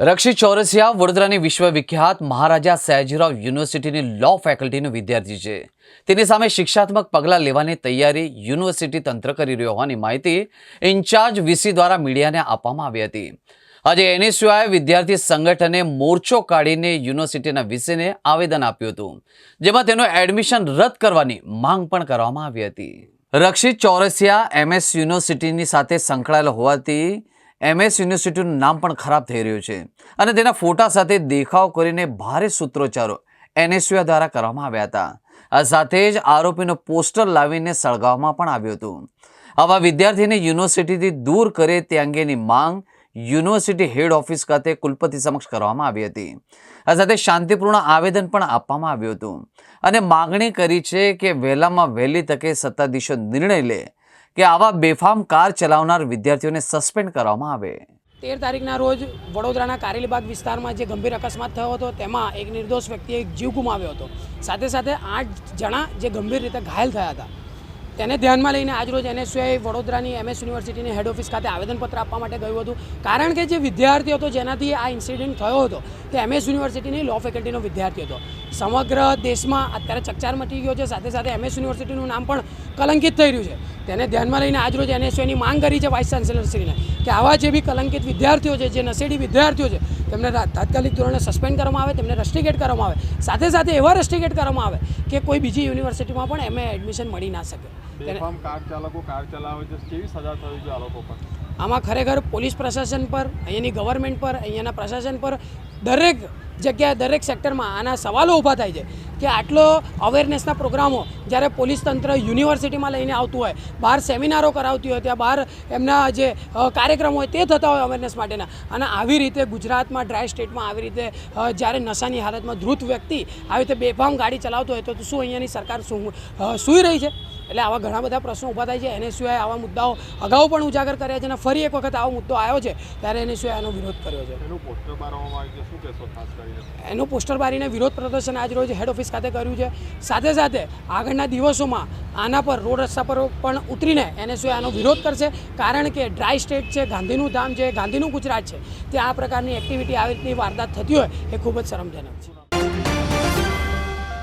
રક્ષિત ચોરસિયા વડોદરાની વિશ્વવિખ્યાત મહારાજા સયાજીરાવ યુનિવર્સિટીની લો ફેકલ્ટીનો વિદ્યાર્થી છે। તેની સામે શિક્ષાત્મક પગલાં લેવાની તૈયારી યુનિવર્સિટી તંત્ર કરી રહ્યો હોવાની માહિતી ઇન્ચાર્જ વીસી દ્વારા મીડિયાને આપવામાં આવી હતી। આજે એનએસયુઆઈએ વિદ્યાર્થી સંગઠને મોરચો કાઢીને યુનિવર્સિટીના વીસીને આવેદન આપ્યું હતું, જેમાં તેનું એડમિશન રદ કરવાની માંગ પણ કરવામાં આવી હતી। રક્ષિત ચોરસિયા એમએસ યુનિવર્સિટીની સાથે સંકળાયેલ હોવાથી એમએસ યુનિવર્સિટીનું નામ પણ ખરાબ થઈ રહ્યું છે અને તેના ફોટા સાથે દેખાવ કરીને ભારે સૂત્રોચ્ચારો એનએસયુઆઈ દ્વારા કરવામાં આવ્યા હતા। આ સાથે જ આરોપીનો પોસ્ટર લાવીને સળગાવવામાં પણ આવ્યું હતું। આવા વિદ્યાર્થીને યુનિવર્સિટીથી દૂર કરે તે અંગેની માંગ યુનિવર્સિટી હેડ ઓફિસ ખાતે કુલપતિ સમક્ષ કરવામાં આવી હતી। આ સાથે શાંતિપૂર્ણ આવેદન પણ આપવામાં આવ્યું હતું અને માગણી કરી છે કે વહેલામાં વહેલી તકે સત્તાધીશો નિર્ણય લે કે આવા બેફામ કાર ચલાવનાર વિદ્યાર્થીઓને સસ્પેન્ડ કરવામાં આવે। 13 તારીખના રોજ વડોદરાના કારેલીબાગ વિસ્તારમાં જે ગંભીર અકસ્માત થયો હતો તેમાં એક નિર્દોષ વ્યક્તિએ જીવ ગુમાવ્યો હતો। સાથે સાથે 8 જણા જે ગંભીર રીતે ઘાયલ થયા હતા, તેને ધ્યાનમાં લઈને આજરોજ એનએસયુઆઈ વડોદરાની એમએસ યુનિવર્સિટીની હેડ ઓફિસ ખાતે આવેદનપત્ર આપવા માટે ગયું હતું। કારણ કે જે વિદ્યાર્થી હતો જેનાથી આ ઇન્સિડન્ટ થયો હતો તે એમએસ યુનિવર્સિટીની લો ફેકલ્ટીનો વિદ્યાર્થી હતો। સમગ્ર દેશમાં અત્યારે ચકચાર મચી ગયો છે, સાથે સાથે એમએસ યુનિવર્સિટીનું નામ પણ કલંકિત થઈ રહ્યું છે। તેને ધ્યાનમાં લઈને આજરોજ એનએસયુઆઈની માંગ કરી છે વાઇસ ચાન્સેલરશ્રીને કે આવા જે બી કલંકિત વિદ્યાર્થીઓ છે, જે નશેડી વિદ્યાર્થીઓ છે, તેમને તાત્કાલિક ધોરણે સસ્પેન્ડ કરવામાં આવે, તેમને રસ્ટિકેટ કરવામાં આવે, સાથે સાથે એવા રસ્ટિકેટ કરવામાં આવે કે કોઈ બીજી યુનિવર્સિટીમાં પણ એમને એડમિશન મળી ના શકે। બેફામ કાર ચાલકો કાર ચલાવે છે, કેવી સજા થવી જોઈએ આ લોકો પર? આમાં ખરેખર પોલીસ પ્રશાસન પર, અહીંયાની ગવર્મેન્ટ પર, અહીંયાના પ્રશાસન પર દરેક જગ્યાએ દરેક સેક્ટરમાં આના સવાલો ઊભા થાય છે કે આટલો અવેરનેસના પ્રોગ્રામો જ્યારે પોલીસ તંત્ર યુનિવર્સિટીમાં લઈને આવતું હોય, બહાર સેમિનારો કરાવતી હોય, ત્યાં બહાર એમના જે કાર્યક્રમો હોય તે થતા હોય અવેરનેસ માટેના, અને આવી રીતે ગુજરાતમાં ડ્રાય સ્ટેટમાં આવી રીતે જ્યારે નશાની હાલતમાં ધ્રુત વ્યક્તિ આવી રીતે બેફામ ગાડી ચલાવતો હોય તો શું અહીંયાની સરકાર સૂઈ રહી છે? એટલે આવા ઘણા બધા પ્રશ્નો ઊભા થાય છે। એનએસયુઆઈએ આવા મુદ્દાઓ અગાઉ પણ ઉજાગર કર્યા છે અને ફરી એક વખત આવો મુદ્દો આવ્યો છે ત્યારે એનએસયુઆઈએ આનો વિરોધ કર્યો છે। એનું પોસ્ટર બારવામાં આવ્યું છે, શું કહેશો ખાસ કરીને? એનું પોસ્ટર બારીને વિરોધ પ્રદર્શન આજરોજ હેડ ઓફિસ ખાતે કર્યું છે। સાથે સાથે આગળના દિવસોમાં આના પર રોડ રસ્તા પર પણ ઉતરીને એનએસયુઆઈ આનો વિરોધ કરશે, કારણ કે ડ્રાય સ્ટેટ છે, ગાંધીનું ધામ છે, ગાંધીનું ગુજરાત છે, ત્યાં આ પ્રકારની એક્ટિવિટી આવી રીતની વારદાત થતી હોય એ ખૂબ જ શરમજનક છે।